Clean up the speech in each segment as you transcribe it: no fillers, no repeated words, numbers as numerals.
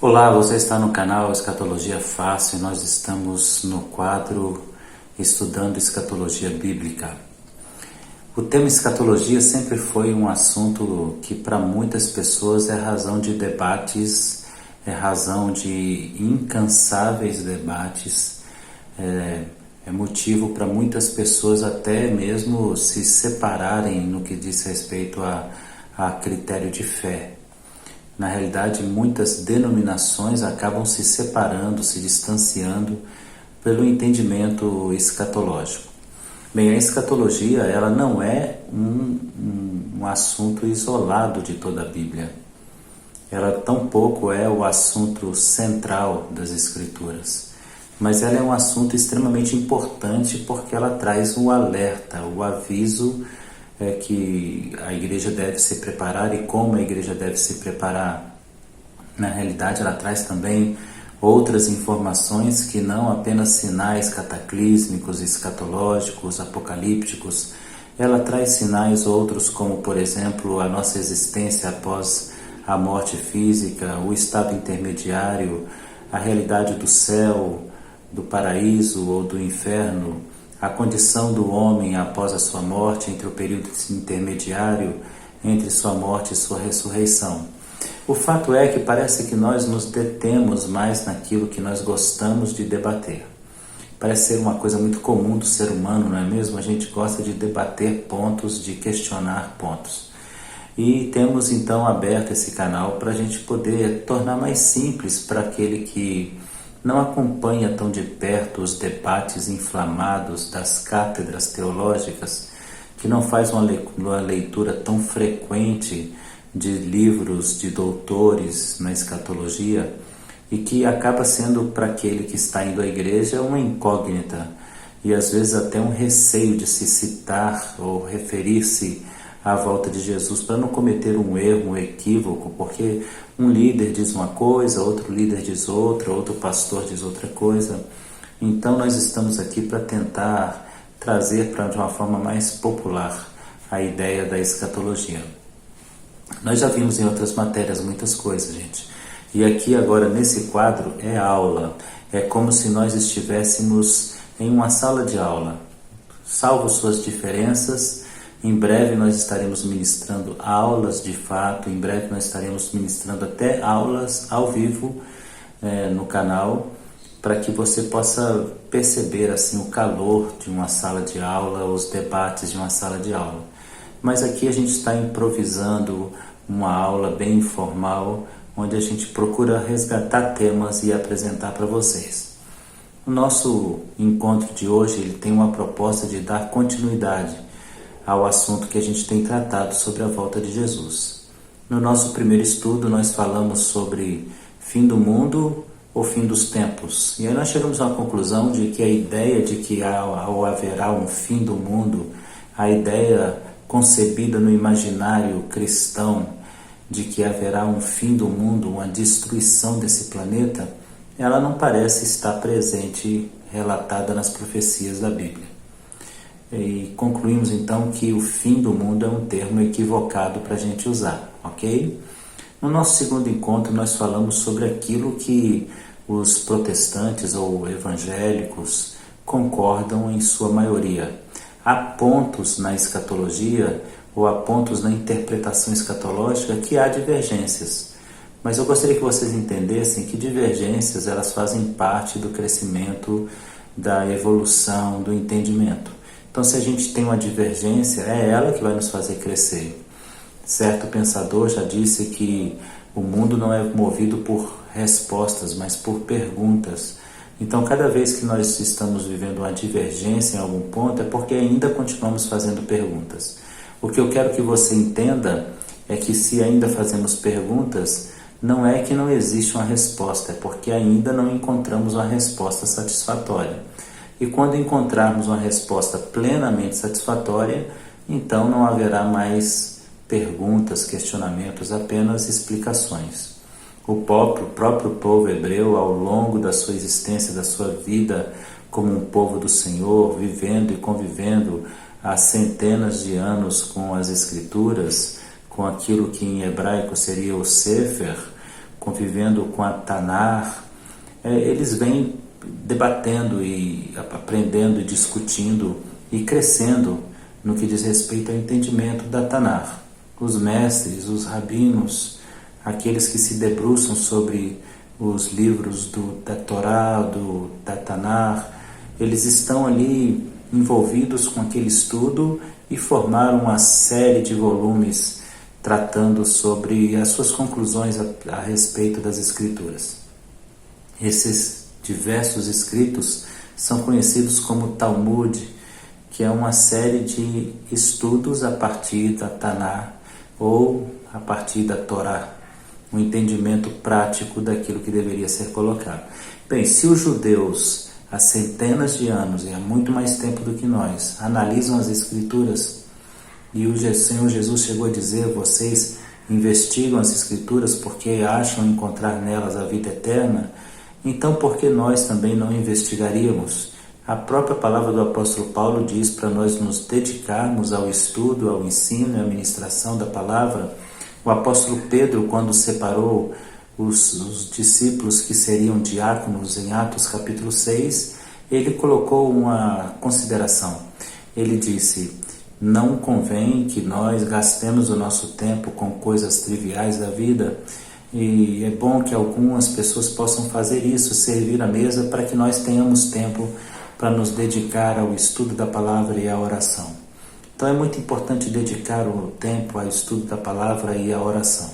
Olá, você está no canal Escatologia Fácil e nós estamos no quadro Estudando Escatologia Bíblica. O tema escatologia sempre foi um assunto que para muitas pessoas é razão de debates, é razão de incansáveis debates, é motivo para muitas pessoas até mesmo se separarem no que diz respeito a critério de fé. Na realidade, muitas denominações acabam se separando, se distanciando pelo entendimento escatológico. Bem, a escatologia ela não é um assunto isolado de toda a Bíblia. Ela tampouco é o assunto central das Escrituras. Mas ela é um assunto extremamente importante porque ela traz o alerta, o aviso que a igreja deve se preparar e como a igreja deve se preparar. Na realidade, ela traz também outras informações que não apenas sinais cataclísmicos, escatológicos, apocalípticos. Ela traz sinais outros como, por exemplo, a nossa existência após a morte física, o estado intermediário, a realidade do céu, do paraíso ou do inferno, a condição do homem após a sua morte, entre o período intermediário, entre sua morte e sua ressurreição. O fato é que parece que nós nos detemos mais naquilo que nós gostamos de debater. Parece ser uma coisa muito comum do ser humano, não é mesmo? A gente gosta de debater pontos, de questionar pontos. E temos então aberto esse canal para a gente poder tornar mais simples para aquele que não acompanha tão de perto os debates inflamados das cátedras teológicas, que não faz uma leitura tão frequente de livros de doutores na escatologia e que acaba sendo para aquele que está indo à igreja uma incógnita e às vezes até um receio de se citar ou referir-se à volta de Jesus para não cometer um erro, um equívoco, porque um líder diz uma coisa, outro líder diz outra, outro pastor diz outra coisa. Então nós estamos aqui para tentar trazer de uma forma mais popular a ideia da escatologia. Nós já vimos em outras matérias muitas coisas, gente. E aqui agora nesse quadro é aula. É como se nós estivéssemos em uma sala de aula. Salvo suas diferenças, em breve nós estaremos ministrando aulas de fato, em breve nós estaremos ministrando até aulas ao vivo no canal, para que você possa perceber assim o calor de uma sala de aula, os debates de uma sala de aula. Mas aqui a gente está improvisando uma aula bem informal, onde a gente procura resgatar temas e apresentar para vocês. O nosso encontro de hoje ele tem uma proposta de dar continuidade ao assunto que a gente tem tratado sobre a volta de Jesus. No nosso primeiro estudo nós falamos sobre fim do mundo ou fim dos tempos. E aí nós chegamos à conclusão de que a ideia de que haverá um fim do mundo, a ideia concebida no imaginário cristão de que haverá um fim do mundo, uma destruição desse planeta, ela não parece estar presente, relatada nas profecias da Bíblia. E concluímos então que o fim do mundo é um termo equivocado para a gente usar, ok? No nosso segundo encontro nós falamos sobre aquilo que os protestantes ou evangélicos concordam em sua maioria. Há pontos na escatologia ou há pontos na interpretação escatológica que há divergências. Mas eu gostaria que vocês entendessem que divergências elas fazem parte do crescimento, da evolução, do entendimento. Então, se a gente tem uma divergência, é ela que vai nos fazer crescer. Certo pensador já disse que o mundo não é movido por respostas, mas por perguntas. Então, cada vez que nós estamos vivendo uma divergência em algum ponto, é porque ainda continuamos fazendo perguntas. O que eu quero que você entenda é que se ainda fazemos perguntas, não é que não existe uma resposta, é porque ainda não encontramos uma resposta satisfatória. E quando encontrarmos uma resposta plenamente satisfatória, então não haverá mais perguntas, questionamentos, apenas explicações. O próprio povo hebreu, ao longo da sua existência, da sua vida como um povo do Senhor, vivendo e convivendo há centenas de anos com as Escrituras, com aquilo que em hebraico seria o Sefer, convivendo com a Tanar, eles vêm debatendo e aprendendo e discutindo e crescendo no que diz respeito ao entendimento da Tanar. Os mestres, os rabinos, aqueles que se debruçam sobre os livros da Torá, da Tanar, eles estão ali envolvidos com aquele estudo e formaram uma série de volumes tratando sobre as suas conclusões a respeito das Escrituras. Esses diversos escritos são conhecidos como Talmud, que é uma série de estudos a partir da Tanar ou a partir da Torá, um entendimento prático daquilo que deveria ser colocado. Bem, se os judeus há centenas de anos e há muito mais tempo do que nós analisam as Escrituras, e o Senhor Jesus chegou a dizer: vocês investigam as Escrituras porque acham encontrar nelas a vida eterna, então por que nós também não investigaríamos? A própria palavra do apóstolo Paulo diz para nós nos dedicarmos ao estudo, ao ensino e à ministração da palavra. O apóstolo Pedro, quando separou os discípulos que seriam diáconos em Atos capítulo 6, ele colocou uma consideração. Ele disse: não convém que nós gastemos o nosso tempo com coisas triviais da vida, e é bom que algumas pessoas possam fazer isso, servir a mesa, para que nós tenhamos tempo para nos dedicar ao estudo da palavra e à oração. Então é muito importante dedicar o tempo ao estudo da palavra e à oração.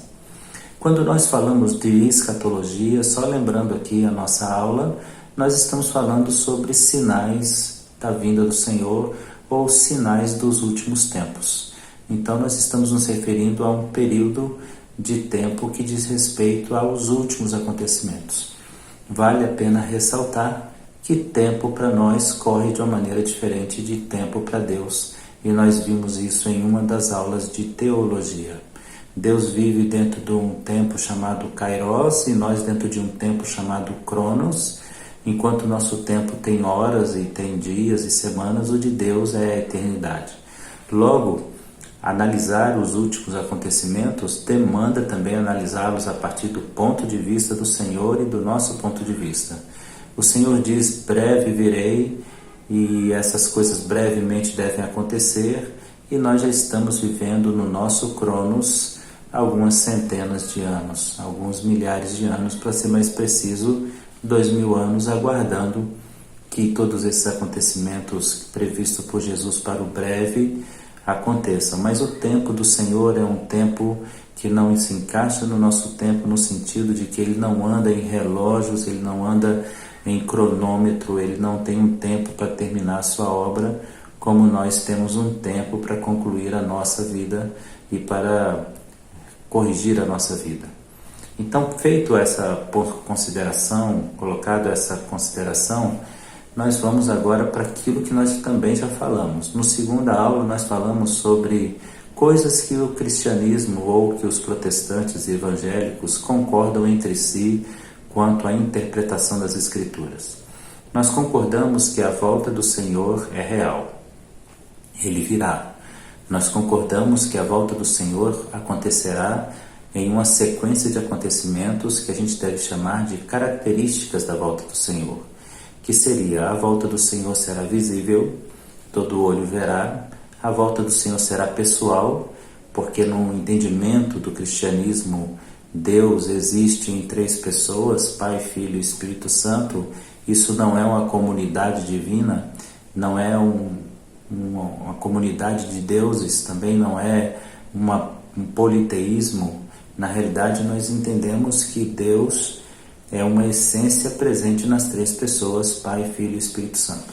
Quando nós falamos de escatologia, só lembrando aqui a nossa aula, nós estamos falando sobre sinais da vinda do Senhor ou sinais dos últimos tempos. Então nós estamos nos referindo a um período de tempo que diz respeito aos últimos acontecimentos. Vale a pena ressaltar que tempo para nós corre de uma maneira diferente de tempo para Deus, e nós vimos isso em uma das aulas de teologia. Deus vive dentro de um tempo chamado Kairos e nós dentro de um tempo chamado Cronos. Enquanto o nosso tempo tem horas e tem dias e semanas, o de Deus é a eternidade. Logo, analisar os últimos acontecimentos demanda também analisá-los a partir do ponto de vista do Senhor e do nosso ponto de vista. O Senhor diz: breve virei, e essas coisas brevemente devem acontecer, e nós já estamos vivendo no nosso Cronos algumas centenas de anos, alguns milhares de anos, para ser mais preciso, 2000 anos, aguardando que todos esses acontecimentos previstos por Jesus para o breve aconteçam. Mas o tempo do Senhor é um tempo que não se encaixa no nosso tempo, no sentido de que ele não anda em relógios, ele não anda em cronômetro, ele não tem um tempo para terminar a sua obra, como nós temos um tempo para concluir a nossa vida e para corrigir a nossa vida. Então, feito essa consideração, colocado essa consideração, nós vamos agora para aquilo que nós também já falamos. No segunda aula nós falamos sobre coisas que o cristianismo ou que os protestantes e evangélicos concordam entre si quanto à interpretação das Escrituras. Nós concordamos que a volta do Senhor é real. Ele virá. Nós concordamos que a volta do Senhor acontecerá em uma sequência de acontecimentos que a gente deve chamar de características da volta do Senhor, que seria: a volta do Senhor será visível, todo olho verá; a volta do Senhor será pessoal, porque no entendimento do cristianismo Deus existe em 3 pessoas, Pai, Filho e Espírito Santo. Isso não é uma comunidade divina, não é uma comunidade de deuses, também não é um politeísmo. Na realidade, nós entendemos que Deus é uma essência presente nas 3 pessoas, Pai, Filho e Espírito Santo.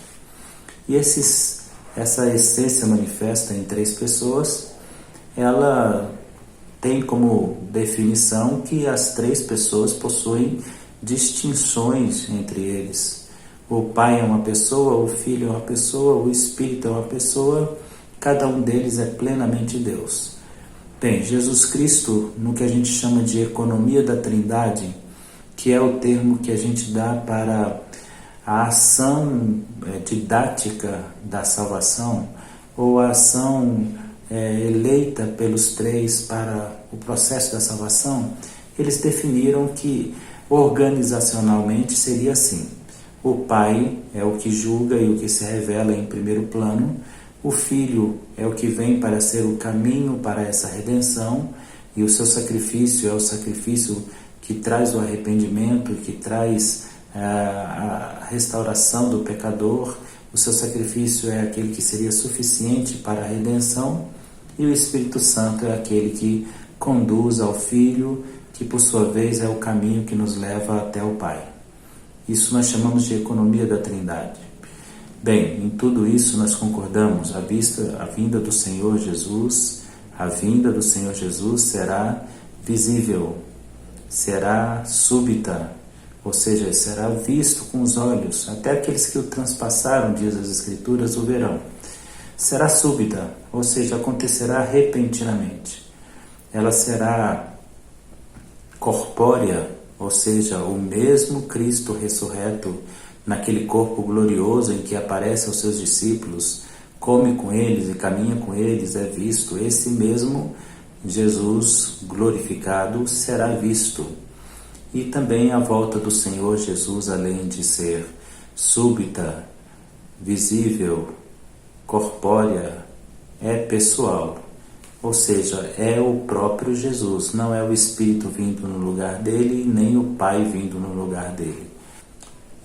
E essa essência manifesta em 3 pessoas, ela tem como definição que as 3 pessoas possuem distinções entre eles. O Pai é uma pessoa, o Filho é uma pessoa, o Espírito é uma pessoa, cada um deles é plenamente Deus. Bem, Jesus Cristo, no que a gente chama de economia da Trindade, que é o termo que a gente dá para a ação didática da salvação, ou a ação eleita pelos 3 para o processo da salvação, eles definiram que organizacionalmente seria assim: o pai é o que julga e o que se revela em primeiro plano, o filho é o que vem para ser o caminho para essa redenção, e o seu sacrifício é o sacrifício que traz o arrependimento, que traz a restauração do pecador. O seu sacrifício é aquele que seria suficiente para a redenção, e o Espírito Santo é aquele que conduz ao Filho, que por sua vez é o caminho que nos leva até o Pai. Isso nós chamamos de economia da Trindade. Bem, em tudo isso nós concordamos. A vinda do Senhor Jesus, a vinda do Senhor Jesus será visível, será súbita, ou seja, será visto com os olhos. Até aqueles que o transpassaram, diz as Escrituras, o verão. Será súbita, ou seja, acontecerá repentinamente. Ela será corpórea, ou seja, o mesmo Cristo ressurreto, naquele corpo glorioso em que aparece aos seus discípulos, come com eles e caminha com eles, é visto. Esse mesmo Jesus glorificado será visto. E também a volta do Senhor Jesus, além de ser súbita, visível, corpórea, é pessoal. Ou seja, é o próprio Jesus, não é o Espírito vindo no lugar dele, nem o Pai vindo no lugar dele.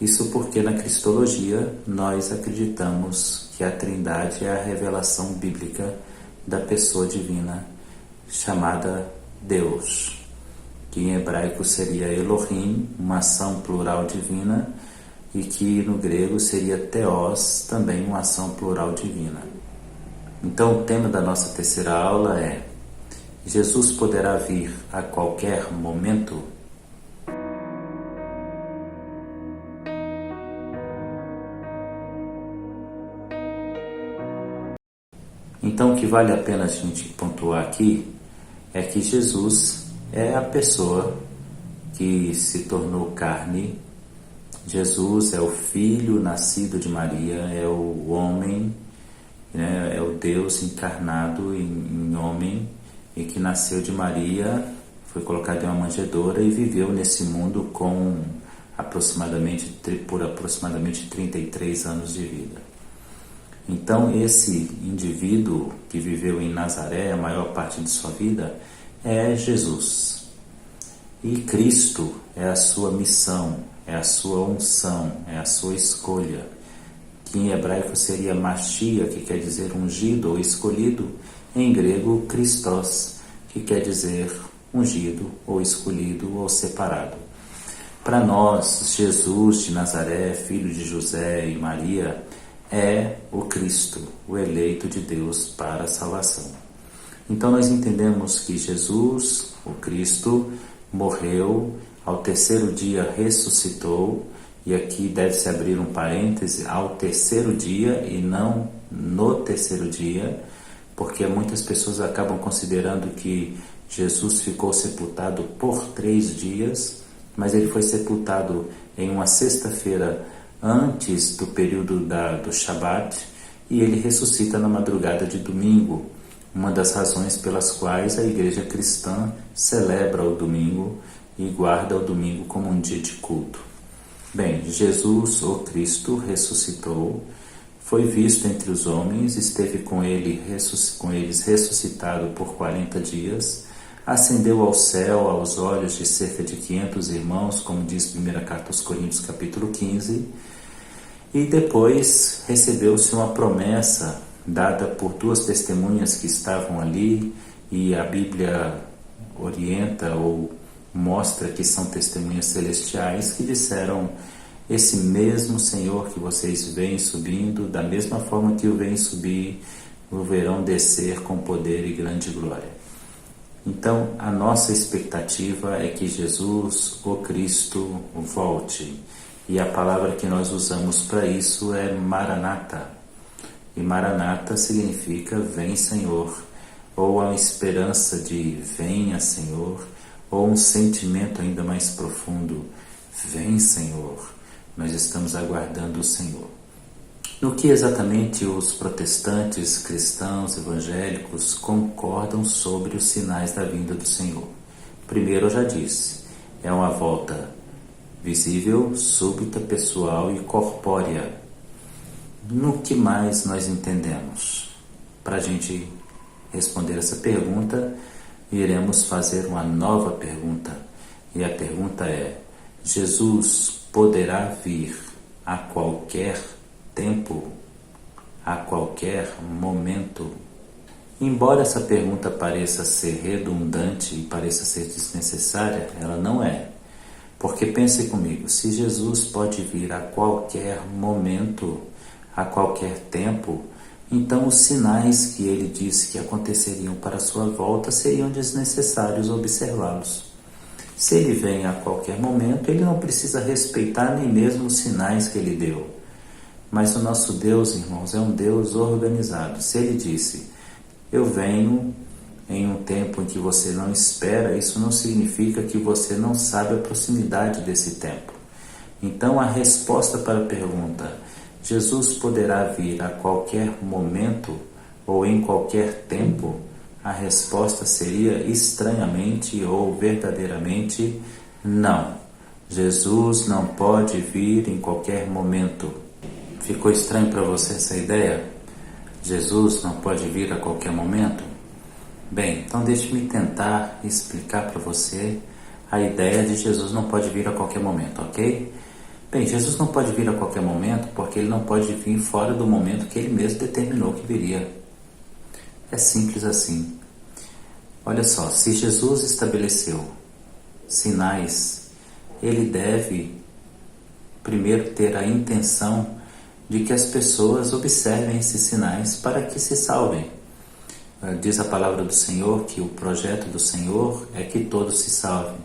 Isso porque na Cristologia nós acreditamos que a Trindade é a revelação bíblica da pessoa divina chamada Deus, que em hebraico seria Elohim, uma ação plural divina, e que no grego seria Theos, também uma ação plural divina. Então o tema da nossa terceira aula é: Jesus poderá vir a qualquer momento? Então o que vale a pena a gente pontuar aqui é que Jesus é a pessoa que se tornou carne. Jesus é o Filho nascido de Maria, é o homem, né, é o Deus encarnado em homem, e que nasceu de Maria, foi colocado em uma manjedoura e viveu nesse mundo por aproximadamente 33 anos de vida. Então esse indivíduo que viveu em Nazaré a maior parte de sua vida é Jesus. E Cristo é a sua missão, é a sua unção, é a sua escolha, que em hebraico seria Machia, que quer dizer ungido ou escolhido, em grego Christos, que quer dizer ungido ou escolhido ou separado. Para nós, Jesus de Nazaré, filho de José e Maria, é o Cristo, o eleito de Deus para a salvação. Então nós entendemos que Jesus, o Cristo, morreu, ao terceiro dia ressuscitou, e aqui deve-se abrir um parêntese, ao terceiro dia e não no terceiro dia, porque muitas pessoas acabam considerando que Jesus ficou sepultado por 3 dias, mas ele foi sepultado em uma sexta-feira antes do período do Shabat, e ele ressuscita na madrugada de domingo, uma das razões pelas quais a igreja cristã celebra o domingo e guarda o domingo como um dia de culto. Bem, Jesus, o Cristo, ressuscitou, foi visto entre os homens, esteve com eles ressuscitado por 40 dias, ascendeu ao céu aos olhos de cerca de 500 irmãos, como diz 1 Carta aos Coríntios, capítulo 15, e depois recebeu-se uma promessa dada por 2 testemunhas que estavam ali, e a Bíblia orienta ou mostra que são testemunhas celestiais, que disseram: esse mesmo Senhor que vocês veem subindo, da mesma forma que o veem subir, o verão descer com poder e grande glória. Então a nossa expectativa é que Jesus, o Cristo, volte, e a palavra que nós usamos para isso é Maranata, e Maranata significa vem Senhor, ou a esperança de venha Senhor, ou um sentimento ainda mais profundo, vem Senhor, nós estamos aguardando o Senhor. No que exatamente os protestantes, cristãos, evangélicos concordam sobre os sinais da vinda do Senhor? Primeiro eu já disse, é uma volta visível, súbita, pessoal e corpórea. No que mais nós entendemos? Para a gente responder essa pergunta, iremos fazer uma nova pergunta. E a pergunta é: Jesus poderá vir a qualquer tempo, a qualquer momento? Embora essa pergunta pareça ser redundante e pareça ser desnecessária, ela não é. Porque pense comigo, se Jesus pode vir a qualquer momento, a qualquer tempo, então os sinais que ele disse que aconteceriam para a sua volta seriam desnecessários observá-los. Se ele vem a qualquer momento, ele não precisa respeitar nem mesmo os sinais que ele deu. Mas o nosso Deus, irmãos, é um Deus organizado. Se ele disse: eu venho em um tempo em que você não espera, isso não significa que você não sabe a proximidade desse tempo. Então a resposta para a pergunta: Jesus poderá vir a qualquer momento ou em qualquer tempo? A resposta seria estranhamente ou verdadeiramente não. Jesus não pode vir em qualquer momento. Ficou estranho para você essa ideia? Jesus não pode vir a qualquer momento? Bem, então deixe-me tentar explicar para você a ideia de Jesus não pode vir a qualquer momento, ok? Bem, Jesus não pode vir a qualquer momento porque ele não pode vir fora do momento que ele mesmo determinou que viria. É simples assim. Olha só, se Jesus estabeleceu sinais, ele deve primeiro ter a intenção de que as pessoas observem esses sinais para que se salvem. Diz a palavra do Senhor que o projeto do Senhor é que todos se salvem.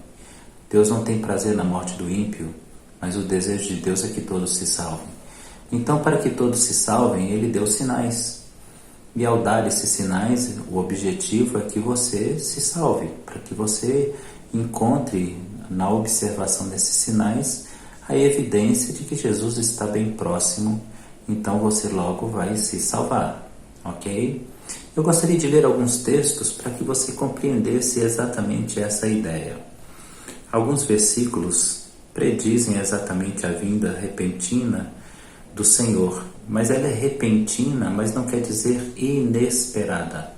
Deus não tem prazer na morte do ímpio, mas o desejo de Deus é que todos se salvem. Então, para que todos se salvem, ele deu sinais. E ao dar esses sinais, o objetivo é que você se salve, para que você encontre na observação desses sinais a evidência de que Jesus está bem próximo, então você logo vai se salvar, ok? Eu gostaria de ler alguns textos para que você compreendesse exatamente essa ideia. Alguns versículos predizem exatamente a vinda repentina do Senhor, mas ela é repentina, mas não quer dizer inesperada.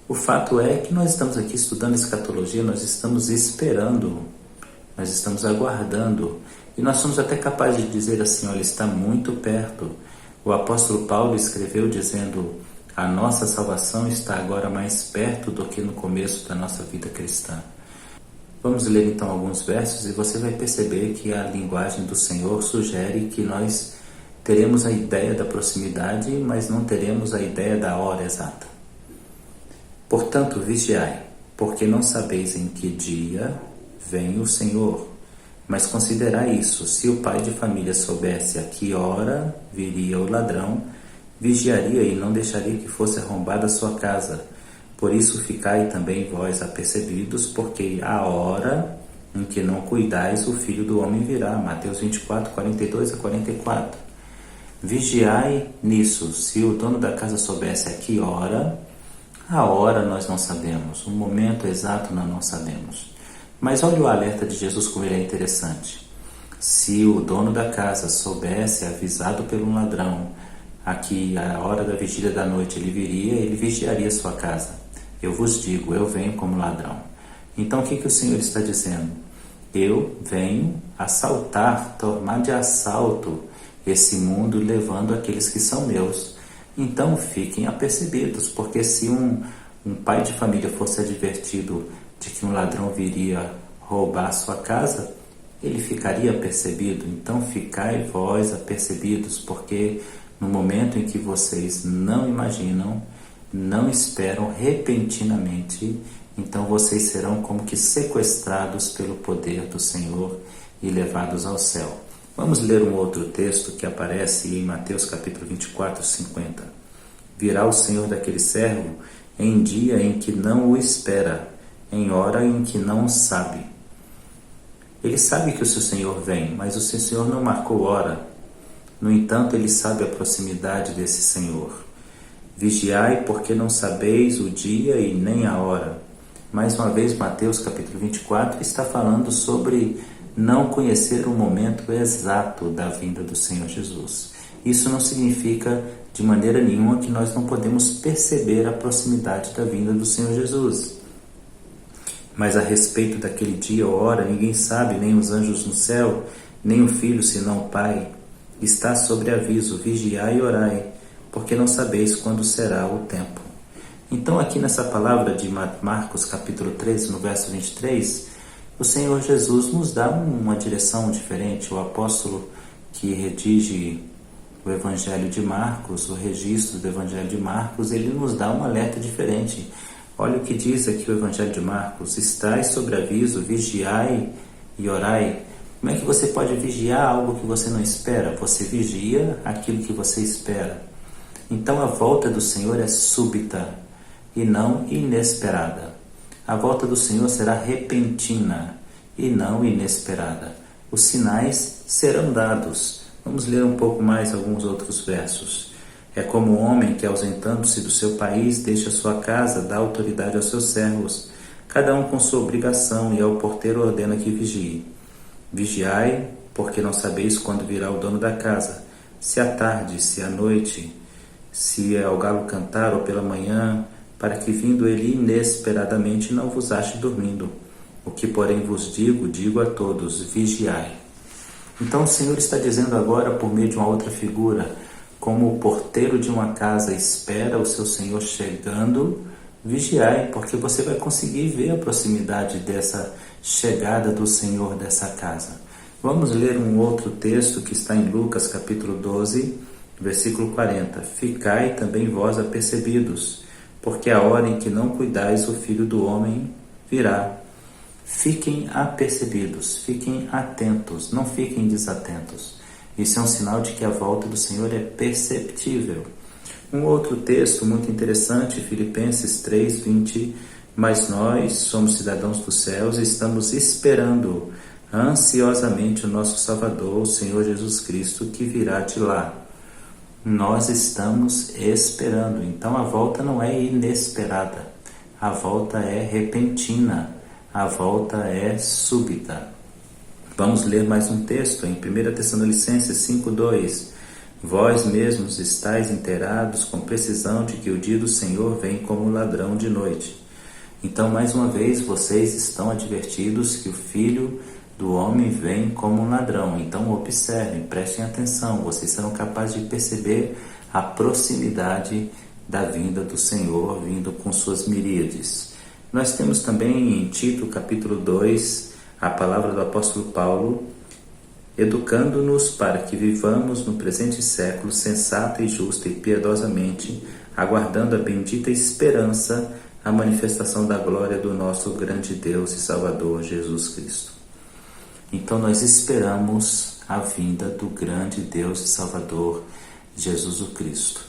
O fato é que nós estamos aqui estudando escatologia, nós estamos esperando, nós estamos aguardando, e nós somos até capazes de dizer assim: olha, está muito perto. O apóstolo Paulo escreveu dizendo: a nossa salvação está agora mais perto do que no começo da nossa vida cristã. Vamos ler então alguns versos e você vai perceber que a linguagem do Senhor sugere que nós teremos a ideia da proximidade, mas não teremos a ideia da hora exata. Portanto, vigiai, porque não sabeis em que dia vem o Senhor. Mas considerai isso: se o pai de família soubesse a que hora viria o ladrão, vigiaria e não deixaria que fosse arrombada a sua casa. Por isso ficai também vós apercebidos, porque a hora em que não cuidais, o Filho do Homem virá. Mateus 24, 42 a 44. Vigiai nisso: se o dono da casa soubesse a que hora, a hora nós não sabemos, o momento exato nós não sabemos. Mas olha o alerta de Jesus como ele é interessante. Se o dono da casa soubesse, avisado por um ladrão, a que a hora da vigília da noite ele viria, ele vigiaria sua casa. Eu vos digo, eu venho como ladrão. Então o que o Senhor está dizendo? Eu venho assaltar, tomar de assalto esse mundo, levando aqueles que são meus. Então fiquem apercebidos, porque se um pai de família fosse advertido de que um ladrão viria roubar sua casa, ele ficaria apercebido. Então ficai vós apercebidos, porque no momento em que vocês não imaginam, não esperam, repentinamente, então vocês serão como que sequestrados pelo poder do Senhor e levados ao céu. Vamos ler um outro texto que aparece em Mateus capítulo 24, 50. Virá o Senhor daquele servo em dia em que não o espera, em hora em que não o sabe. Ele sabe que o seu Senhor vem, mas o seu Senhor não marcou hora. No entanto, ele sabe a proximidade desse Senhor. Vigiai, porque não sabeis o dia e nem a hora. Mais uma vez, Mateus capítulo 24 está falando sobre não conhecer o momento exato da vinda do Senhor Jesus. Isso não significa de maneira nenhuma que nós não podemos perceber a proximidade da vinda do Senhor Jesus. Mas a respeito daquele dia ou hora, ninguém sabe, nem os anjos no céu, nem o Filho, senão o Pai. Está sobre aviso, vigiai e orai, porque não sabeis quando será o tempo. Então, aqui nessa palavra de Marcos capítulo 13, no verso 23, o Senhor Jesus nos dá uma direção diferente. O apóstolo que redige o Evangelho de Marcos, o registro do Evangelho de Marcos, ele nos dá um alerta diferente. Olha o que diz aqui o Evangelho de Marcos: estais sobre aviso, vigiai e orai. Como é que você pode vigiar algo que você não espera? Você vigia aquilo que você espera. Então a volta do Senhor é súbita e não inesperada. A volta do Senhor será repentina e não inesperada. Os sinais serão dados. Vamos ler um pouco mais alguns outros versos. É como um homem que, ausentando-se do seu país, deixa sua casa, dá autoridade aos seus servos, cada um com sua obrigação, e ao porteiro ordena que vigie. Vigiai, porque não sabeis quando virá o dono da casa, se à tarde, se à noite, se ao galo cantar ou pela manhã, para que vindo ele inesperadamente não vos ache dormindo. O que porém vos digo, digo a todos: vigiai. Então o Senhor está dizendo agora, por meio de uma outra figura, como o porteiro de uma casa espera o seu Senhor chegando, vigiai, porque você vai conseguir ver a proximidade dessa chegada do Senhor dessa casa. Vamos ler um outro texto que está em Lucas capítulo 12, versículo 40. Ficai também vós apercebidos, porque a hora em que não cuidais, o Filho do Homem virá. Fiquem apercebidos, fiquem atentos, não fiquem desatentos. Isso é um sinal de que a volta do Senhor é perceptível. Um outro texto muito interessante, Filipenses 3, 20. Mas nós somos cidadãos dos céus e estamos esperando ansiosamente o nosso Salvador, o Senhor Jesus Cristo, que virá de lá. Nós estamos esperando. Então a volta não é inesperada, a volta é repentina, a volta é súbita. Vamos ler mais um texto em 1 Tessalonicenses 5:2. Vós mesmos estáis inteirados com precisão de que o dia do Senhor vem como ladrão de noite. Então, mais uma vez, vocês estão advertidos que o Filho do Homem vem como um ladrão. Então, observem, prestem atenção, vocês serão capazes de perceber a proximidade da vinda do Senhor, vindo com suas miríades. Nós temos também em Tito, capítulo 2, a palavra do apóstolo Paulo, educando-nos para que vivamos no presente século sensata e justa e piedosamente, aguardando a bendita esperança, a manifestação da glória do nosso grande Deus e Salvador Jesus Cristo. Então nós esperamos a vinda do grande Deus e Salvador Jesus o Cristo.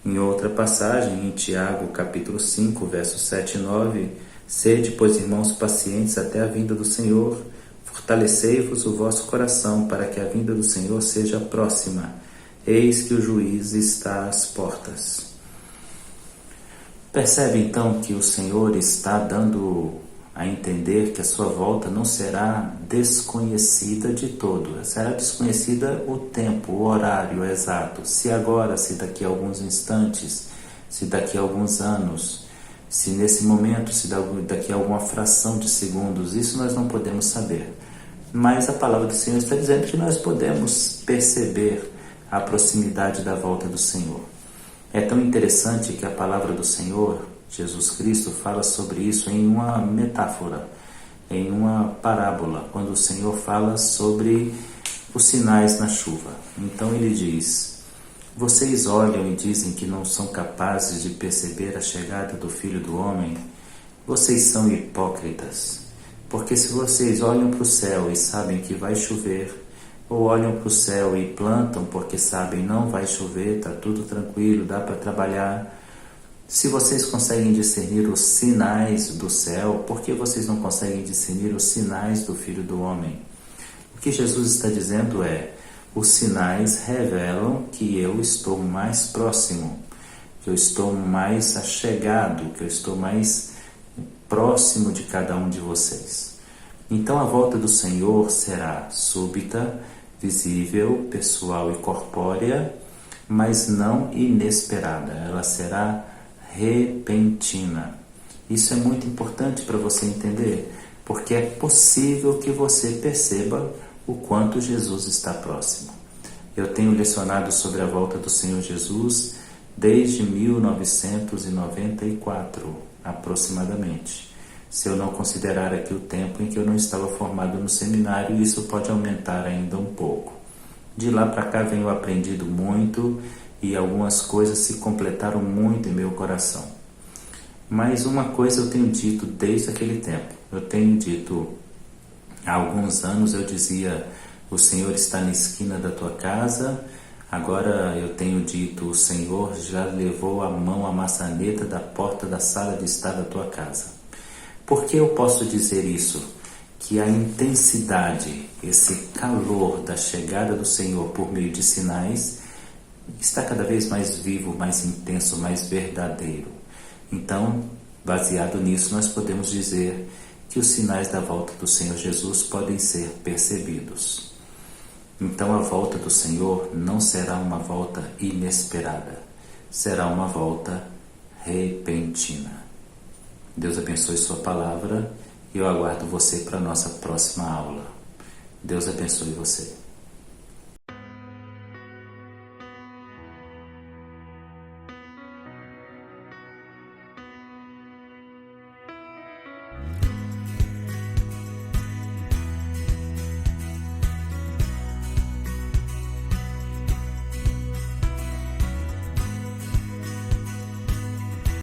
Em outra passagem, em Tiago capítulo 5, versos 7 e 9, sede, pois, irmãos, pacientes até a vinda do Senhor, fortalecei-vos o vosso coração para que a vinda do Senhor seja próxima. Eis que o juiz está às portas. Percebe então que o Senhor está dando a entender que a sua volta não será desconhecida de todo. Será desconhecida o tempo, o horário exato. Se agora, se daqui a alguns instantes, se daqui a alguns anos, se nesse momento, se daqui a alguma fração de segundos, isso nós não podemos saber. Mas a palavra do Senhor está dizendo que nós podemos perceber a proximidade da volta do Senhor. É tão interessante que a palavra do Senhor, Jesus Cristo, fala sobre isso em uma metáfora, em uma parábola, quando o Senhor fala sobre os sinais na chuva. Então ele diz: vocês olham e dizem que não são capazes de perceber a chegada do Filho do Homem? Vocês são hipócritas, porque se vocês olham para o céu e sabem que vai chover, ou olham para o céu e plantam porque sabem não vai chover, está tudo tranquilo, dá para trabalhar. Se vocês conseguem discernir os sinais do céu, por que vocês não conseguem discernir os sinais do Filho do Homem? O que Jesus está dizendo é: os sinais revelam que eu estou mais próximo, que eu estou mais achegado, que eu estou mais próximo de cada um de vocês. Então a volta do Senhor será súbita, visível, pessoal e corpórea, mas não inesperada. Ela será repentina. Isso é muito importante para você entender, porque é possível que você perceba o quanto Jesus está próximo. Eu tenho lecionado sobre a volta do Senhor Jesus desde 1994, aproximadamente. Se eu não considerar aqui o tempo em que eu não estava formado no seminário, isso pode aumentar ainda um pouco. De lá para cá venho aprendido muito e algumas coisas se completaram muito em meu coração. Mas uma coisa eu tenho dito desde aquele tempo. Eu tenho dito, há alguns anos eu dizia, o Senhor está na esquina da tua casa. Agora eu tenho dito, o Senhor já levou a mão à maçaneta da porta da sala de estar da tua casa. Por que eu posso dizer isso? Que a intensidade, esse calor da chegada do Senhor por meio de sinais, está cada vez mais vivo, mais intenso, mais verdadeiro. Então, baseado nisso, nós podemos dizer que os sinais da volta do Senhor Jesus podem ser percebidos. Então a volta do Senhor não será uma volta inesperada, será uma volta repentina. Deus abençoe sua palavra e eu aguardo você para a nossa próxima aula. Deus abençoe você.